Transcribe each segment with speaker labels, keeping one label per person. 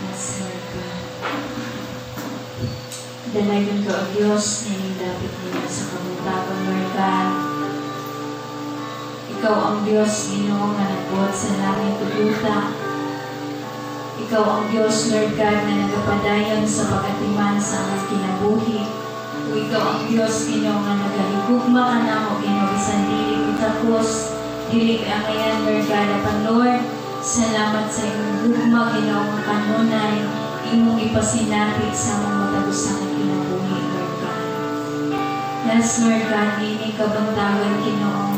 Speaker 1: Yes, Lord God. Dalayan ko ang Diyos na dapat nila sa kabutagon, Lord God. Ikaw ang Diyos, Ginoo, nga nagbuhat sa langit tututa. Ikaw ang Diyos, Lord God, na nagapadayon sa pagatiman sa aming kinabuhi. O ikaw ang Diyos, Ginoo, nga nagaligugma ka na mo, Ginoo, bisan dili ko tapos, dili ka ngayon, Lord God, apan Lord, salamat sa iyong gugma, Ginoo, nga kanunay, imong ipasinapit sa mga matagos sa aming kinabuhi, Lord God. Yes, Lord God, ini kabangtagan, Ginoo,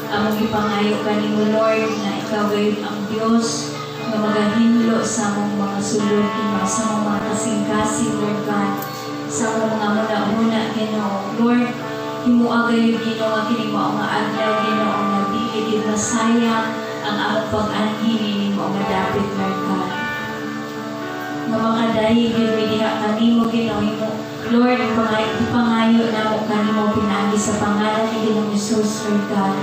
Speaker 1: among ipangayo ka ni mo, Lord, na ikaw ay ang Diyos na magahinlo sa among mga sulod, Ginoo, sa among mga kasing-kasing, Lord God, sa among mga muna-muna, Ginoo. Lord, himuagay, Ginoo, nga kini mo ang adlaw, Ginoo, nga dili masayang ang among pag-anhin mo nga dapit, Lord God. Nga mga dahil diha kanimo, Ginoo, mo, Lord, ipangayo na mo kanimo pinagi sa pangalan ni Ginoong Hesus, Lord God.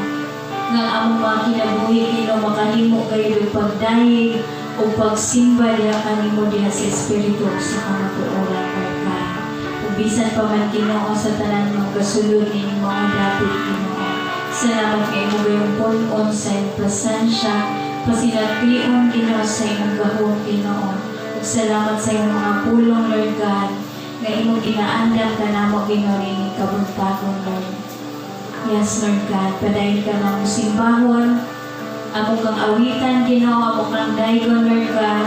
Speaker 1: Nga among mga kinabuhi, Ginoo, makahimo kayo ng pagdahig o pagsimba diha kanimo diha sa Espiritu sa kamatuoran, Lord God. Ug bisan pa man, Ginoo, sa tanan mga kasulod ni mga dapit, Ginoo. Salamat kay mo gayong punon sa iyong presensya, pasinagpion, Ginoo, sa iyong gahom, Ginoo. Ug salamat sa iyong mga pulong, Lord God, nga imong ginaandam ka namo, Ginoo, ning kabuntagon, Lord. Yes, Lord God, padayon ka na mong simbahon, among kang awitan, Ginoo, among kang daygon, Lord God,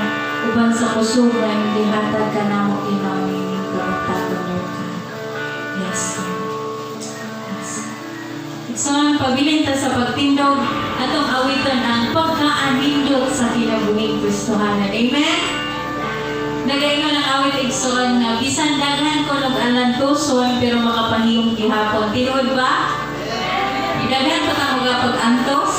Speaker 1: uban sa kusog na yung dihatag ka na mo, Ginoo, ning kabuntagon, Lord God. Yes, Lord. Yes. So, pabilin ta sa pagtindog, atong awitan ang pagkaanindot sa kinabuhing Kristohanan. Amen? Nagaingon ang awit igsoon nga bisan daghan ko alantoson pero makapahiyong gihapon. Tinuod ba? Daghan pa ta mga pag-antos?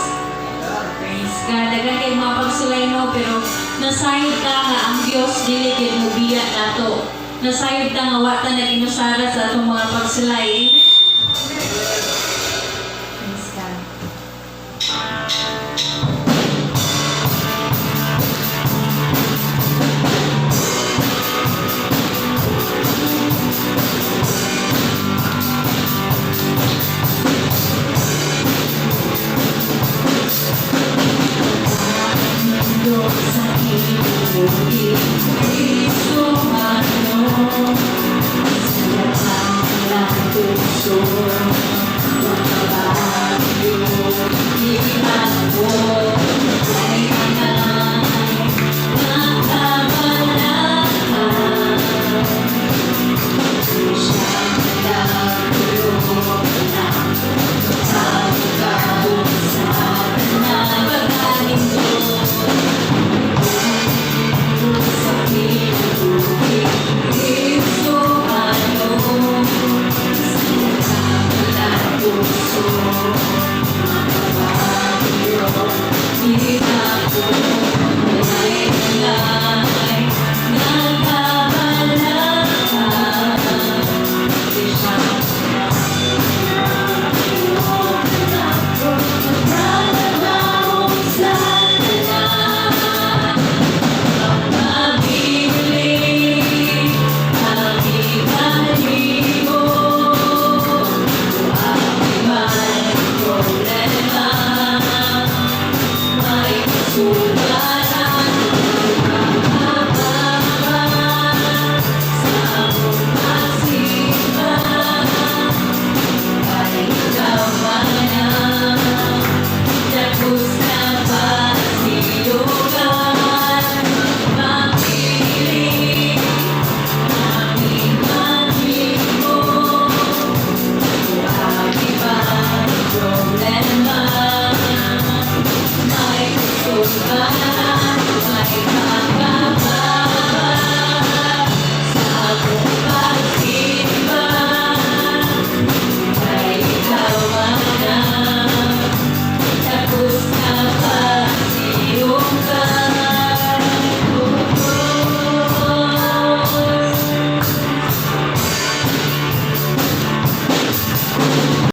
Speaker 1: Praise God. Daghan kay mga pagsulay no pero nasayod ka nga ang Dios dili kay mubiya nato. Nasayod ta nga wa ta naginusara sa atong mga pagsulay. Amen.